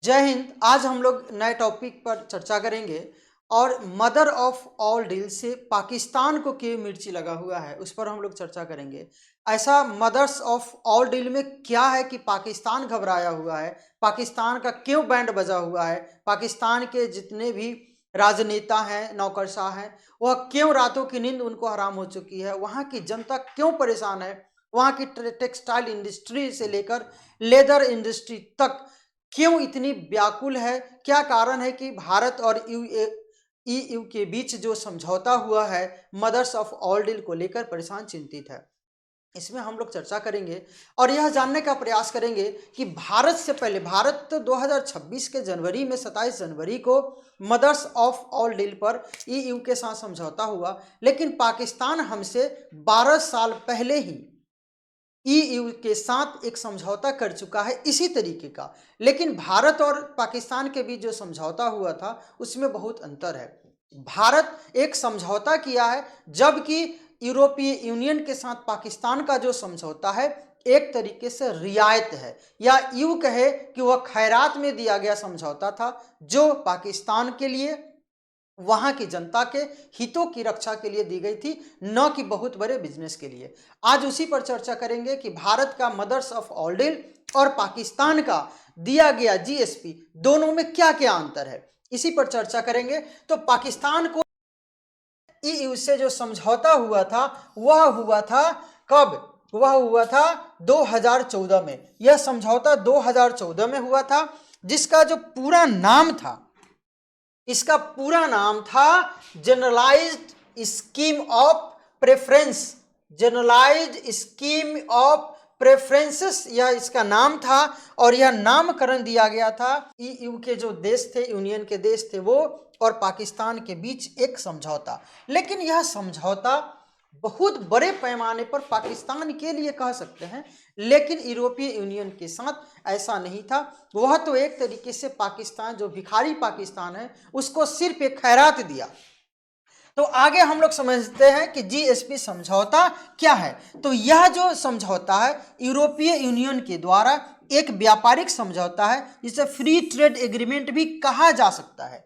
जय हिंद। आज हम लोग नए टॉपिक पर चर्चा करेंगे और मदर ऑफ ऑल डील से पाकिस्तान को क्यों मिर्ची लगा हुआ है उस पर हम लोग चर्चा करेंगे। ऐसा मदर्स ऑफ ऑल डील में क्या है कि पाकिस्तान घबराया हुआ है, पाकिस्तान का क्यों बैंड बजा हुआ है, पाकिस्तान के जितने भी राजनेता हैं, नौकरशाह हैं, वह क्यों रातों की नींद उनको हराम हो चुकी है, वहाँ की जनता क्यों परेशान है, वहाँ की टेक्सटाइल इंडस्ट्री से लेकर लेदर इंडस्ट्री तक क्यों इतनी व्याकुल है। क्या कारण है कि भारत और ईयू के बीच जो समझौता हुआ है मदर्स ऑफ ऑल डील को लेकर परेशान चिंतित है, इसमें हम लोग चर्चा करेंगे और यह जानने का प्रयास करेंगे कि भारत से पहले, भारत तो 2026 के जनवरी में 27 जनवरी को मदर्स ऑफ ऑल डील पर ईयू के साथ समझौता हुआ, लेकिन पाकिस्तान हमसे 12 साल पहले ही ईयू के साथ एक समझौता कर चुका है इसी तरीके का। लेकिन भारत और पाकिस्तान के बीच जो समझौता हुआ था उसमें बहुत अंतर है। भारत एक समझौता किया है, जबकि यूरोपीय यूनियन के साथ पाकिस्तान का जो समझौता है एक तरीके से रियायत है, या यूं कहे कि वह खैरात में दिया गया समझौता था, जो पाकिस्तान के लिए, वहां की जनता के हितों की रक्षा के लिए दी गई थी, न कि बहुत बड़े बिजनेस के लिए। आज उसी पर चर्चा करेंगे कि भारत का मदर्स ऑफ ऑल डील और पाकिस्तान का दिया गया जीएसपी, दोनों में क्या क्या अंतर है, इसी पर चर्चा करेंगे। तो पाकिस्तान को ईयू से जो समझौता हुआ था वह हुआ था कब? वह हुआ था 2014 में। यह समझौता 2014 में हुआ था, जिसका जो पूरा नाम था, इसका पूरा नाम था generalised scheme of preference. Generalised scheme of preferences यह इसका नाम था, और यह नामकरण दिया गया था ईयू के जो देश थे, यूनियन के देश थे वो और पाकिस्तान के बीच एक समझौता। लेकिन यह समझौता बहुत बड़े पैमाने पर पाकिस्तान के लिए कह सकते हैं, लेकिन यूरोपीय यूनियन के साथ ऐसा नहीं था। वह तो एक तरीके से पाकिस्तान, जो भिखारी पाकिस्तान है, उसको सिर्फ एक खैरात दिया। तो आगे हम लोग समझते हैं कि जीएसपी समझौता क्या है। तो यह जो समझौता है यूरोपीय यूनियन के द्वारा एक व्यापारिक समझौता है, जिसे फ्री ट्रेड एग्रीमेंट भी कहा जा सकता है,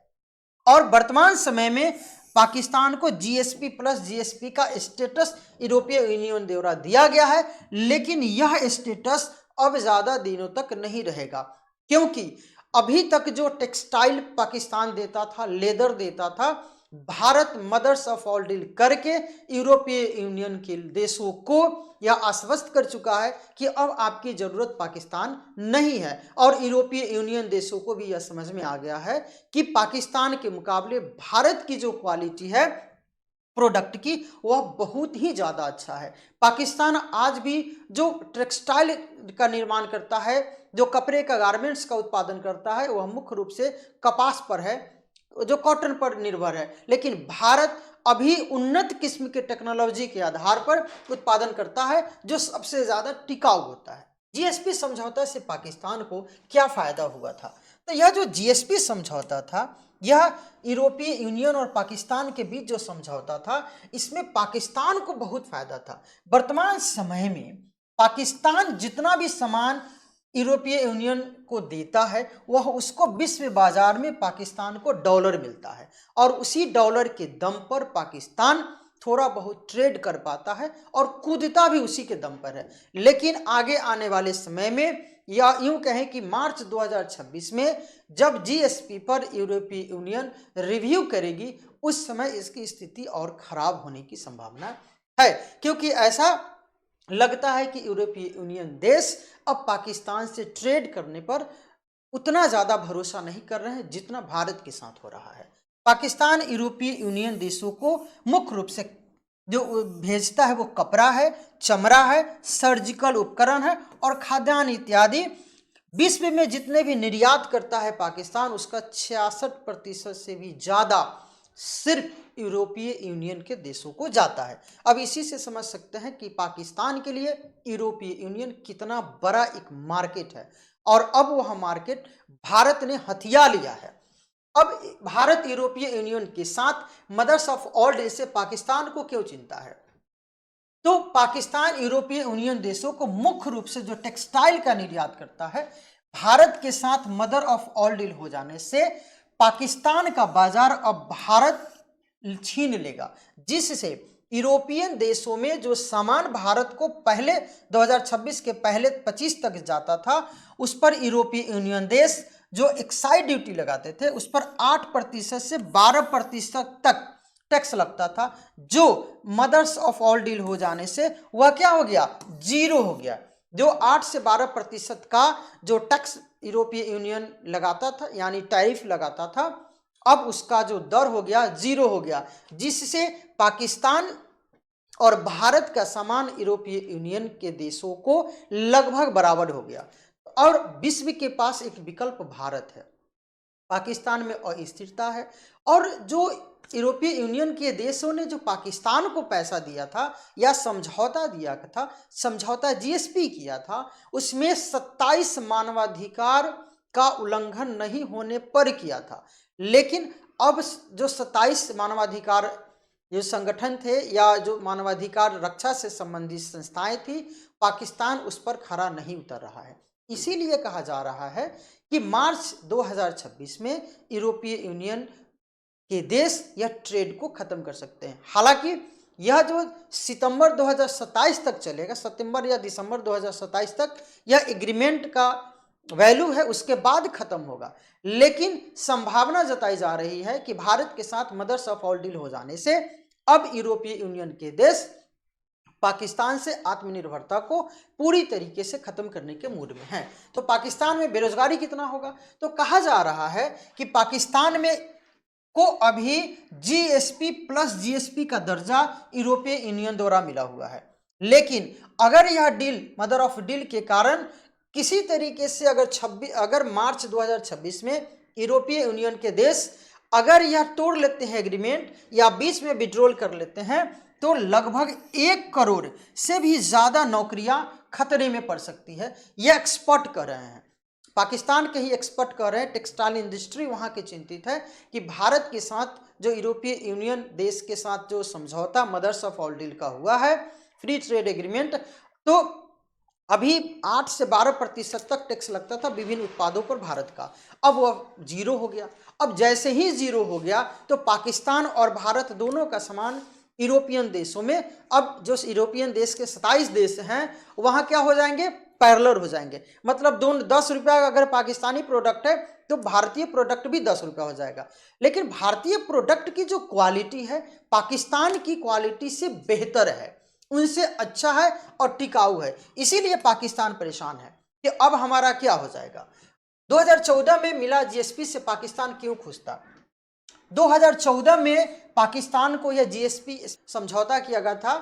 और वर्तमान समय में पाकिस्तान को जीएसपी प्लस जीएसपी का स्टेटस यूरोपीय यूनियन द्वारा दिया गया है। लेकिन यह स्टेटस अब ज्यादा दिनों तक नहीं रहेगा, क्योंकि अभी तक जो टेक्सटाइल पाकिस्तान देता था, लेदर देता था, Bharat mothers of all deal करके यूरोपीय यूनियन के देशों को यह आश्वस्त कर चुका है कि अब आपकी जरूरत पाकिस्तान नहीं है। और यूरोपीय यूनियन देशों को भी यह समझ में आ गया है कि पाकिस्तान के मुकाबले भारत की जो क्वालिटी है प्रोडक्ट की, वह बहुत ही ज़्यादा अच्छा है। पाकिस्तान आज भी जो टेक्सटाइल का निर्माण करता है, जो कपड़े का गारमेंट्स का उत्पादन करता है, वह मुख्य रूप से कपास पर है, जो कॉटन पर निर्भर है। लेकिन भारत अभी उन्नत किस्म के टेक्नोलॉजी के आधार पर उत्पादन करता है, जो सबसे ज़्यादा टिकाऊ होता है। जीएसपी समझौता से पाकिस्तान को क्या फायदा हुआ था? तो यह जो जीएसपी समझौता था, यह यूरोपीय यूनियन और पाकिस्तान के बीच जो समझौता था, इसमें पाकिस्तान को बहुत फायदा था। वर्तमान समय में पाकिस्तान जितना भी सामान यूरोपीय यूनियन को देता है, वह उसको विश्व बाजार में पाकिस्तान को डॉलर मिलता है, और उसी डॉलर के दम पर पाकिस्तान थोड़ा बहुत ट्रेड कर पाता है और कूदता भी उसी के दम पर है। लेकिन आगे आने वाले समय में, या यूं कहें कि मार्च 2026 में जब जीएसपी पर यूरोपीय यूनियन रिव्यू करेगी, उस समय इसकी स्थिति और खराब होने की संभावना है, क्योंकि ऐसा लगता है कि यूरोपीय यूनियन देश अब पाकिस्तान से ट्रेड करने पर उतना ज़्यादा भरोसा नहीं कर रहे हैं जितना भारत के साथ हो रहा है। पाकिस्तान यूरोपीय यूनियन देशों को मुख्य रूप से जो भेजता है वो कपड़ा है, चमड़ा है, सर्जिकल उपकरण है और खाद्यान्न इत्यादि। विश्व में जितने भी निर्यात करता है पाकिस्तान, उसका 66% से भी ज़्यादा सिर्फ यूरोपीय यूनियन के देशों को जाता है। अब इसी से समझ सकते हैं कि पाकिस्तान के लिए यूरोपीय यूनियन कितना बड़ा एक मार्केट है, और अब वह मार्केट भारत ने हथिया लिया है। अब भारत यूरोपीय यूनियन के साथ मदर्स ऑफ ऑल डील से पाकिस्तान को क्यों चिंता है? तो पाकिस्तान यूरोपीय यूनियन देशों को मुख्य रूप से जो टेक्सटाइल का निर्यात करता है, भारत के साथ मदर ऑफ ऑल डील हो जाने से पाकिस्तान का बाजार अब भारत छीन लेगा, जिससे यूरोपियन देशों में जो सामान भारत को पहले 2026 के पहले 25 तक जाता था, उस पर यूरोपीय यूनियन देश जो एक्साइज ड्यूटी लगाते थे उस पर 8% से 12% तक टैक्स लगता था, जो मदर्स ऑफ ऑल डील हो जाने से वह क्या हो गया, जीरो हो गया। जो 8 से 12% का जो टैक्स यूरोपीय यूनियन लगाता था यानी टैरिफ लगाता था, अब उसका जो दर हो गया जीरो हो गया, जिससे पाकिस्तान और भारत का सामान यूरोपीय यूनियन के देशों को लगभग बराबर हो गया। और विश्व के पास एक विकल्प भारत है, पाकिस्तान में अस्थिरता है, और जो यूरोपीय यूनियन के देशों ने जो पाकिस्तान को पैसा दिया था या समझौता दिया था, समझौता जीएसपी किया था, उसमें 27 मानवाधिकार का उल्लंघन नहीं होने पर किया था। लेकिन अब जो 27 मानवाधिकार जो संगठन थे या जो मानवाधिकार रक्षा से संबंधित संस्थाएं थी, पाकिस्तान उस पर खरा नहीं उतर रहा है। इसीलिए कहा जा रहा है कि मार्च 2026 में यूरोपीय यूनियन के देश यह ट्रेड को खत्म कर सकते हैं। हालांकि यह जो सितंबर 2027 तक चलेगा, सितंबर या दिसंबर 2027 तक यह एग्रीमेंट का वैल्यू है, उसके बाद खत्म होगा। लेकिन संभावना जताई जा रही है कि भारत के साथ मदर्स ऑफ ऑल डील हो जाने से अब यूरोपीय यूनियन के देश पाकिस्तान से आत्मनिर्भरता को पूरी तरीके से खत्म करने के मूड में हैं। तो पाकिस्तान में बेरोजगारी कितना होगा, तो कहा जा रहा है कि पाकिस्तान में को अभी जीएसपी प्लस जीएसपी का दर्जा यूरोपीय यूनियन द्वारा मिला हुआ है। लेकिन अगर यह डील मदर ऑफ डील के कारण किसी तरीके से अगर मार्च 2026 में यूरोपीय यूनियन के देश अगर यह तोड़ लेते हैं एग्रीमेंट या बीच में विड्रॉल कर लेते हैं, तो लगभग 1 करोड़ से भी ज़्यादा नौकरियां खतरे में पड़ सकती है। यह एक्सपर्ट कर रहे हैं, पाकिस्तान के ही एक्सपर्ट कर रहे हैं, टेक्सटाइल इंडस्ट्री वहाँ की चिंतित है कि भारत के साथ जो यूरोपीय यूनियन देश के साथ जो समझौता मदर्स ऑफ ऑल डील का हुआ है, फ्री ट्रेड एग्रीमेंट, तो अभी 8 से 12% तक टैक्स लगता था विभिन्न उत्पादों पर भारत का, अब वह जीरो हो गया। अब जैसे ही जीरो हो गया तो पाकिस्तान और भारत दोनों का सामान यूरोपियन देशों में, अब जो यूरोपियन देश के 27 देश हैं वहाँ क्या हो जाएंगे, पैरेलल हो जाएंगे। मतलब दोनों 10 रुपया अगर पाकिस्तानी प्रोडक्ट है तो भारतीय प्रोडक्ट भी 10 रुपया हो जाएगा। लेकिन भारतीय प्रोडक्ट की जो क्वालिटी है पाकिस्तान की क्वालिटी से बेहतर है, उनसे अच्छा है और टिकाऊ है। इसीलिए पाकिस्तान परेशान है कि अब हमारा क्या हो जाएगा। 2014 में मिला जीएसपी से पाकिस्तान क्यों खुश था। 2014 में पाकिस्तान को यह जीएसपी समझौता किया गया था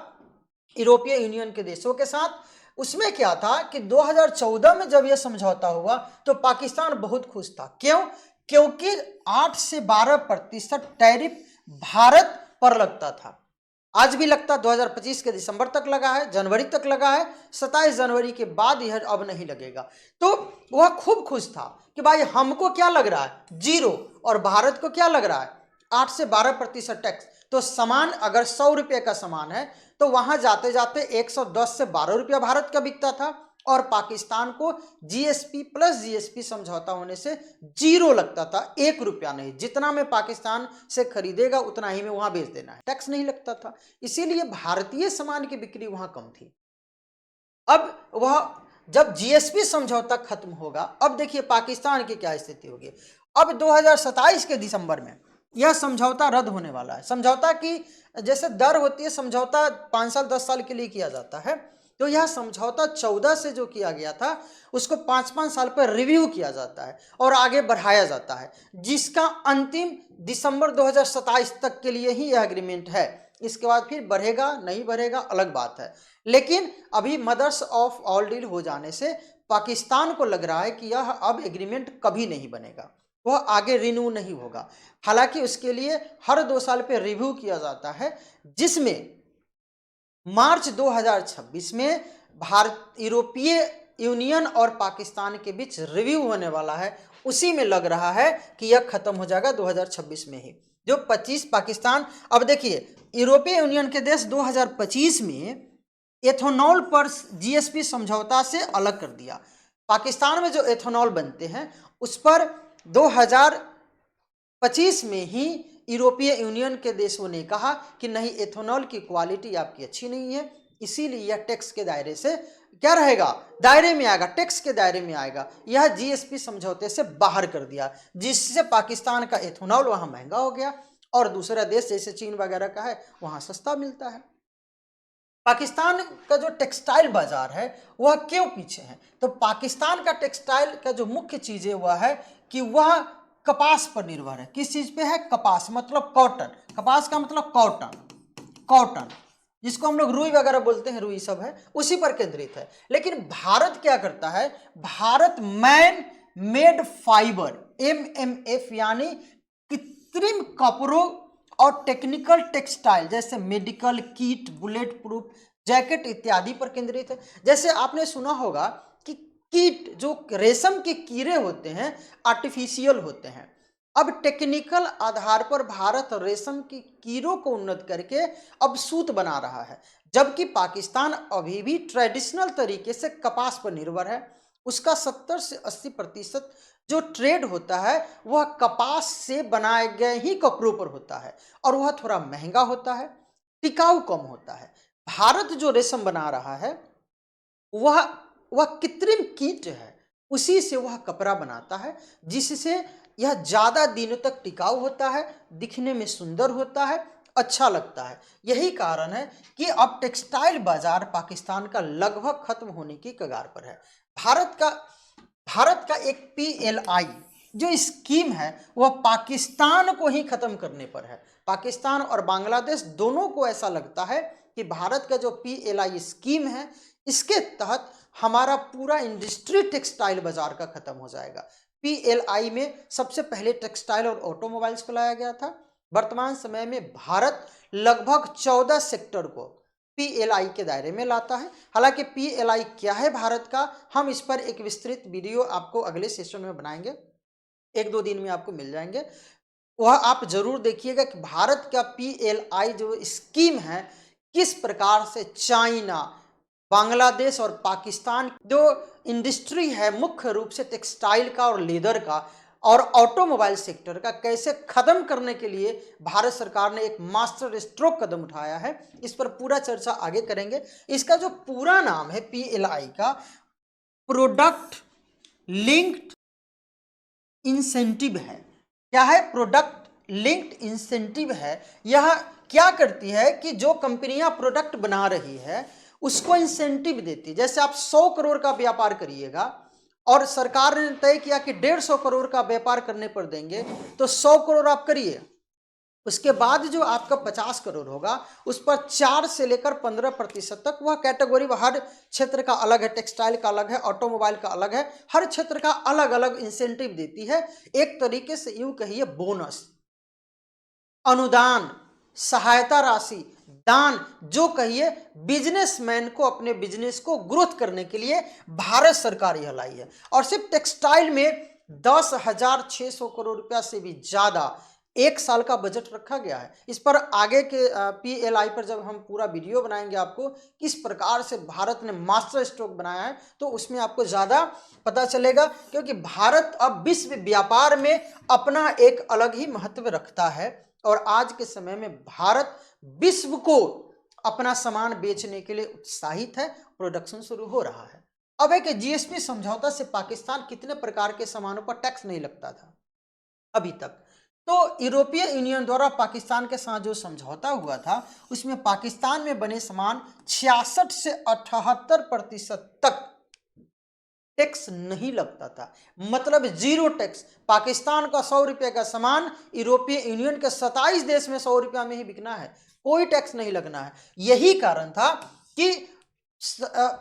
यूरोपीय यूनियन के देशों के साथ। उसमें क्या था कि 2014 में जब यह समझौता हुआ तो पाकिस्तान बहुत खुश था। क्यों? क्योंकि 8 से 12% टैरिफ भारत पर लगता था, आज भी लगता, 2025 के दिसंबर तक लगा है, जनवरी तक लगा है, 27 जनवरी के बाद यह अब नहीं लगेगा। तो वह खूब खुश था कि भाई हमको क्या लग रहा है, जीरो, और भारत को क्या लग रहा है 8 से 12% टैक्स। तो सामान अगर 100 रुपये का सामान है तो वहां जाते जाते 110 से 12 रुपया भारत का बिकता था, और पाकिस्तान को जीएसपी प्लस जीएसपी समझौता होने से जीरो लगता था, 1 रुपया नहीं, जितना में पाकिस्तान से खरीदेगा उतना ही में वहां बेच देना है, टैक्स नहीं लगता था। इसीलिए भारतीय सामान की बिक्री वहां कम थी। अब वह जब जीएसपी समझौता खत्म होगा, अब देखिए पाकिस्तान की क्या स्थिति होगी। अब 2027 के दिसंबर में यह समझौता रद्द होने वाला है। समझौता की जैसे दर होती है, समझौता 5 साल 10 साल के लिए किया जाता है, तो यह समझौता 14 से जो किया गया था उसको 5-5 साल पर रिव्यू किया जाता है और आगे बढ़ाया जाता है, जिसका अंतिम दिसंबर 2027 तक के लिए ही यह एग्रीमेंट है। इसके बाद फिर बढ़ेगा नहीं बढ़ेगा अलग बात है। लेकिन अभी मदर्स ऑफ ऑल डील हो जाने से पाकिस्तान को लग रहा है कि यह अब एग्रीमेंट कभी नहीं बनेगा, वह आगे रिन्यू नहीं होगा। हालांकि उसके लिए हर 2 साल पे रिव्यू किया जाता है, जिसमें मार्च 2026 में भारत यूरोपीय यूनियन और पाकिस्तान के बीच रिव्यू होने वाला है। उसी में लग रहा है कि यह खत्म हो जाएगा 2026 में ही। जो 25 पाकिस्तान, अब देखिए यूरोपीय यूनियन के देश 2025 में एथेनॉल पर जीएसपी समझौता से अलग कर दिया। पाकिस्तान में जो एथेनॉल बनते हैं उस पर 2025 में ही यूरोपीय यूनियन के देशों ने कहा कि नहीं, एथेनॉल की क्वालिटी आपकी अच्छी नहीं है, इसीलिए यह टैक्स के दायरे से क्या रहेगा, दायरे में आएगा, टैक्स के दायरे में आएगा। यह जीएसपी समझौते से बाहर कर दिया, जिससे पाकिस्तान का एथेनॉल वहां महंगा हो गया और दूसरा देश जैसे चीन वगैरह का है वहां सस्ता मिलता है। पाकिस्तान का जो टेक्सटाइल बाजार है वह क्यों पीछे है? तो पाकिस्तान का टेक्सटाइल का जो मुख्य चीज है वह है कि वह कपास पर निर्भर है। किस चीज पे है? कपास, मतलब कॉटन। कपास का मतलब कॉटन, कॉटन जिसको हम लोग रुई वगैरह बोलते हैं, रुई सब है, उसी पर केंद्रित है। लेकिन भारत क्या करता है? Bharat man made fibre, MMF, यानी कृत्रिम कपड़ों और टेक्निकल टेक्सटाइल जैसे medical kit, bullet proof jacket इत्यादि पर केंद्रित है। जैसे आपने सुना होगा कि कीट, जो रेशम के कीड़े होते हैं, आर्टिफिशियल होते हैं। अब टेक्निकल आधार पर भारत रेशम की कीड़ों को उन्नत करके अब सूत बना रहा है, जबकि पाकिस्तान अभी भी ट्रेडिशनल तरीके से कपास पर निर्भर है। उसका 70 से 80% जो ट्रेड होता है वह कपास से बनाए गए ही कपड़ों पर होता है और वह थोड़ा महंगा होता है, टिकाऊ कम होता है। भारत जो रेशम बना रहा है वह वह कृत्रिम कीट है, उसी से वह कपड़ा बनाता है, जिससे यह ज्यादा दिनों तक टिकाऊ होता है, दिखने में सुंदर होता है, अच्छा लगता है। यही कारण है कि अब टेक्सटाइल बाजार पाकिस्तान का लगभग खत्म होने की कगार पर है। भारत का एक PLI जो स्कीम है वह पाकिस्तान को ही खत्म करने पर है। पाकिस्तान और बांग्लादेश दोनों को ऐसा लगता है कि भारत का जो PLI स्कीम है इसके तहत हमारा पूरा इंडस्ट्री टेक्सटाइल बाजार का खत्म हो जाएगा। PLI में सबसे पहले टेक्सटाइल और ऑटोमोबाइल्स को लाया गया था। वर्तमान समय में भारत लगभग 14 सेक्टर को PLI के दायरे में लाता है। हालांकि PLI क्या है भारत का, हम इस पर एक विस्तृत वीडियो आपको अगले सेशन में बनाएंगे, 1-2 दिन में आपको मिल जाएंगे। वह आप जरूर देखिएगा कि भारत का PLI जो स्कीम है किस प्रकार से चाइना, बांग्लादेश और पाकिस्तान जो इंडस्ट्री है मुख्य रूप से टेक्सटाइल का और लेदर का और ऑटोमोबाइल सेक्टर का, कैसे खत्म करने के लिए भारत सरकार ने एक मास्टर स्ट्रोक कदम उठाया है। इस पर पूरा चर्चा आगे करेंगे। इसका जो पूरा नाम है PLI का, प्रोडक्ट लिंक्ड इंसेंटिव है। क्या है? प्रोडक्ट लिंक्ड इंसेंटिव है। यह क्या करती है कि जो कंपनियां प्रोडक्ट बना रही है उसको इंसेंटिव देती है। जैसे आप 100 करोड़ का व्यापार करिएगा और सरकार ने तय किया कि 150 करोड़ का व्यापार करने पर देंगे, तो 100 करोड़ आप करिए, उसके बाद जो आपका 50 करोड़ होगा उस पर 4 से लेकर 15% तक वह कैटेगरी, हर क्षेत्र का अलग है, टेक्सटाइल का अलग है, ऑटोमोबाइल का अलग है, हर क्षेत्र का अलग अलग इंसेंटिव देती है। एक तरीके से यूं कहिए बोनस, अनुदान, सहायता राशि, दान, जो कहिए, बिजनेसमैन को अपने बिजनेस को ग्रोथ करने के लिए भारत सरकार यह लाई है। और सिर्फ टेक्सटाइल में 10,600 करोड़ रुपया से भी ज्यादा एक साल का बजट रखा गया है। इस पर आगे के PLI पर जब हम पूरा वीडियो बनाएंगे आपको किस प्रकार से भारत ने मास्टर स्ट्रोक बनाया है, तो उसमें आपको ज्यादा पता चलेगा, क्योंकि भारत अब विश्व व्यापार में अपना एक अलग ही महत्व रखता है और आज के समय में भारत विश्व को अपना सामान बेचने के लिए उत्साहित है, प्रोडक्शन शुरू हो रहा है। अब एक GSP समझौता से पाकिस्तान कितने प्रकार के सामानों पर टैक्स नहीं लगता था अभी तक। तो यूरोपीय यूनियन द्वारा पाकिस्तान के साथ जो समझौता हुआ था उसमें पाकिस्तान में बने सामान 66 से 78% तक टैक्स नहीं लगता था, मतलब जीरो टैक्स। पाकिस्तान का 100 रुपये का सामान यूरोपीय यूनियन के 27 देश में 100 रुपया में ही बिकना है, कोई टैक्स नहीं लगना है। यही कारण था कि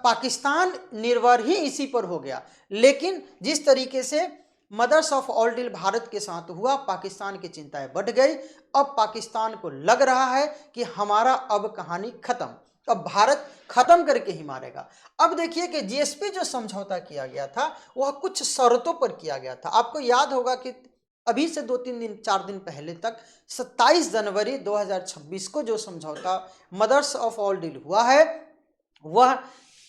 पाकिस्तान निर्भर ही इसी पर हो गया। लेकिन जिस तरीके से mothers of all deal Bharat के साथ हुआ, पाकिस्तान की चिंताएं बढ़ गई। अब पाकिस्तान को लग रहा है कि हमारा अब कहानी खत्म, अब भारत खत्म करके ही मारेगा। अब देखिए कि GSP जो समझौता किया गया था वह कुछ शर्तों पर किया गया था। आपको याद होगा कि अभी से 2-3 दिन 4 दिन पहले तक 27 जनवरी 2026 को जो समझौता मदर्स ऑफ ऑल डील हुआ है वह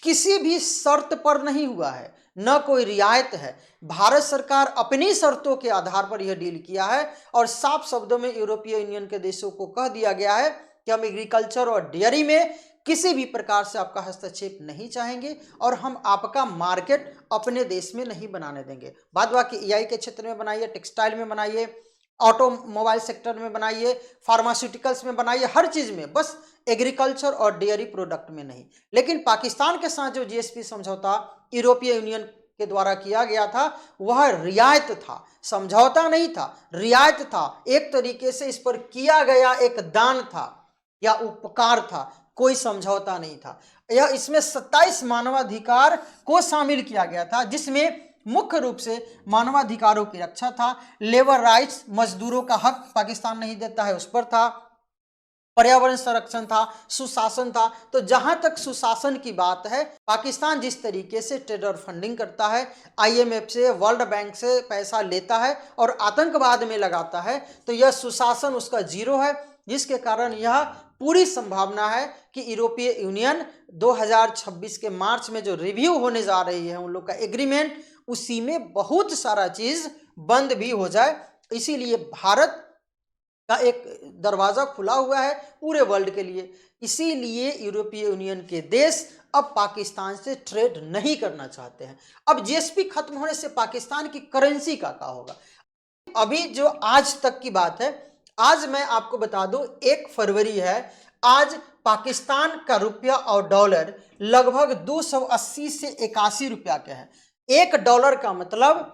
किसी भी शर्त पर नहीं हुआ है, न कोई रियायत है। भारत सरकार अपनी शर्तों के आधार पर यह डील किया है और साफ शब्दों में यूरोपीय यूनियन के देशों को कह दिया गया है कि हम एग्रीकल्चर और डेयरी में किसी भी प्रकार से आपका हस्तक्षेप नहीं चाहेंगे और हम आपका मार्केट अपने देश में नहीं बनाने देंगे। बाद बाकी एआई के क्षेत्र में बनाइए, टेक्सटाइल में बनाइए, ऑटोमोबाइल सेक्टर में बनाइए, फार्मास्यूटिकल्स में बनाइए, हर चीज में, बस एग्रीकल्चर और डेयरी प्रोडक्ट में नहीं। लेकिन पाकिस्तान के साथ जो जीएसपी समझौता यूरोपीय यूनियन के द्वारा किया गया था वह रियायत था, समझौता नहीं था, रियायत था। एक तरीके से इस पर किया गया एक दान था या उपकार था, कोई समझौता नहीं था। यह इसमें 27 मानवाधिकार को शामिल किया गया था, जिसमें मुख्य रूप से मानवाधिकारों की रक्षा था, लेबर राइट्स, मजदूरों का हक पाकिस्तान नहीं देता है उस पर था, पर्यावरण संरक्षण था, सुशासन था। तो जहां तक सुशासन की बात है, पाकिस्तान जिस तरीके से टेरर फंडिंग करता है, आईएमएफ से, वर्ल्ड बैंक से पैसा लेता है और आतंकवाद में लगाता है, तो यह सुशासन उसका जीरो है, जिसके कारण यह पूरी संभावना है कि यूरोपीय यूनियन 2026 के मार्च में जो रिव्यू होने जा रही है उन लोग का एग्रीमेंट, उसी में बहुत सारा चीज बंद भी हो जाए। इसीलिए भारत का एक दरवाजा खुला हुआ है पूरे वर्ल्ड के लिए। इसीलिए यूरोपीय यूनियन के देश अब पाकिस्तान से ट्रेड नहीं करना चाहते हैं। अब जीएसपी खत्म होने से पाकिस्तान की करेंसी का क्या होगा? अभी जो आज तक की बात है, आज मैं आपको बता दूं 1 फरवरी है, आज पाकिस्तान का रुपया और डॉलर लगभग 280 से 81 रुपया के हैं। $1 का मतलब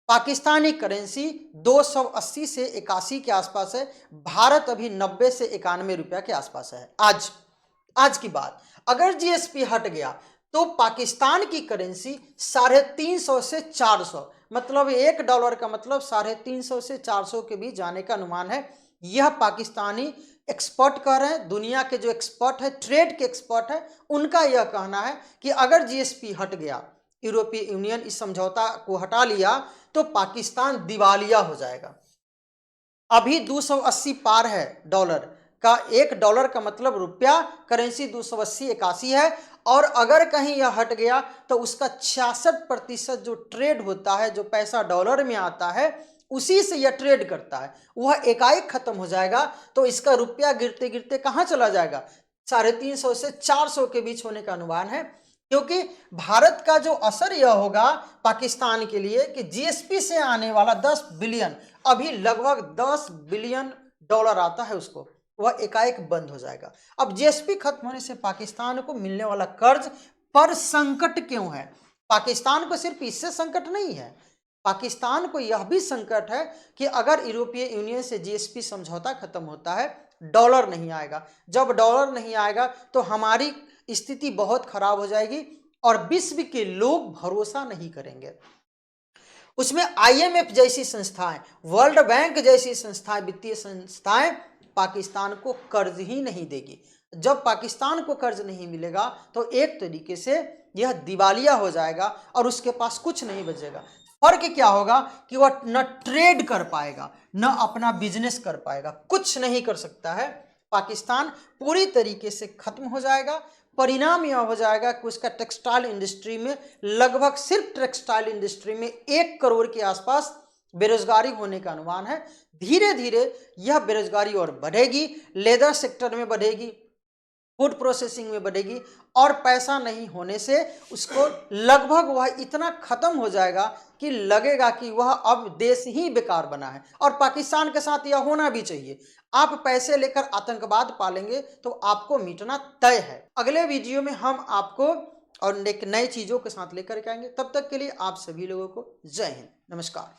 पाकिस्तानी करेंसी 280 से 81 के आसपास है। भारत अभी 90 से 91 रुपया के आसपास है। आज की बात, अगर जीएसपी हट गया तो पाकिस्तान की करेंसी 350 से 400, मतलब $1 का मतलब 350 से 400 के बीच जाने का अनुमान है। यह पाकिस्तानी एक्सपर्ट कह रहे हैं, दुनिया के जो एक्सपर्ट है, ट्रेड के एक्सपर्ट है, उनका यह कहना है कि अगर जीएसपी हट गया, यूरोपीय यूनियन इस समझौता को हटा लिया, तो पाकिस्तान दिवालिया हो जाएगा। अभी 280 पार है डॉलर का, $1 का मतलब रुपया करेंसी 280 81 है, और अगर कहीं यह हट गया तो उसका 66% जो ट्रेड होता है, जो पैसा डॉलर में आता है, उसी से यह ट्रेड करता है, वह एकाएक खत्म हो जाएगा। तो इसका रुपया गिरते गिरते कहाँ चला जाएगा? 350 से 400 के बीच होने का अनुमान है। क्योंकि भारत का जो असर यह होगा पाकिस्तान के लिए कि जीएसपी से आने वाला 10 बिलियन, अभी लगभग 10 बिलियन डॉलर आता है उसको, वह एकाएक बंद हो जाएगा। अब जीएसपी खत्म होने से पाकिस्तान को मिलने वाला कर्ज पर संकट क्यों है? पाकिस्तान को सिर्फ इससे संकट नहीं है, पाकिस्तान को यह भी संकट है कि अगर यूरोपीय यूनियन से जीएसपी समझौता खत्म होता है, डॉलर नहीं आएगा। जब डॉलर नहीं आएगा तो हमारी स्थिति बहुत खराब हो जाएगी और विश्व के लोग भरोसा नहीं करेंगे। उसमें आईएमएफ जैसी संस्थाएं, वर्ल्ड बैंक जैसी संस्थाएं, वित्तीय संस्थाएं पाकिस्तान को कर्ज ही नहीं देगी। जब पाकिस्तान को कर्ज नहीं मिलेगा तो एक तरीके से यह दिवालिया हो जाएगा और उसके पास कुछ नहीं बचेगा। फर्क क्या होगा कि वह न ट्रेड कर पाएगा, न अपना बिजनेस कर पाएगा, कुछ नहीं कर सकता है। पाकिस्तान पूरी तरीके से खत्म हो जाएगा। परिणाम यह हो जाएगा कि उसका टेक्सटाइल इंडस्ट्री में लगभग, सिर्फ टेक्सटाइल इंडस्ट्री में 1 करोड़ के आसपास बेरोजगारी होने का अनुमान है। धीरे धीरे यह बेरोजगारी और बढ़ेगी, लेदर सेक्टर में बढ़ेगी, फूड प्रोसेसिंग में बढ़ेगी, और पैसा नहीं होने से उसको लगभग वह इतना खत्म हो जाएगा कि लगेगा कि वह अब देश ही बेकार बना है। और पाकिस्तान के साथ यह होना भी चाहिए। आप पैसे लेकर आतंकवाद पालेंगे तो आपको मिटना तय है। अगले वीडियो में हम आपको और एक नई चीजों के साथ लेकर के आएंगे। तब तक के लिए आप सभी लोगों को जय हिंद, नमस्कार।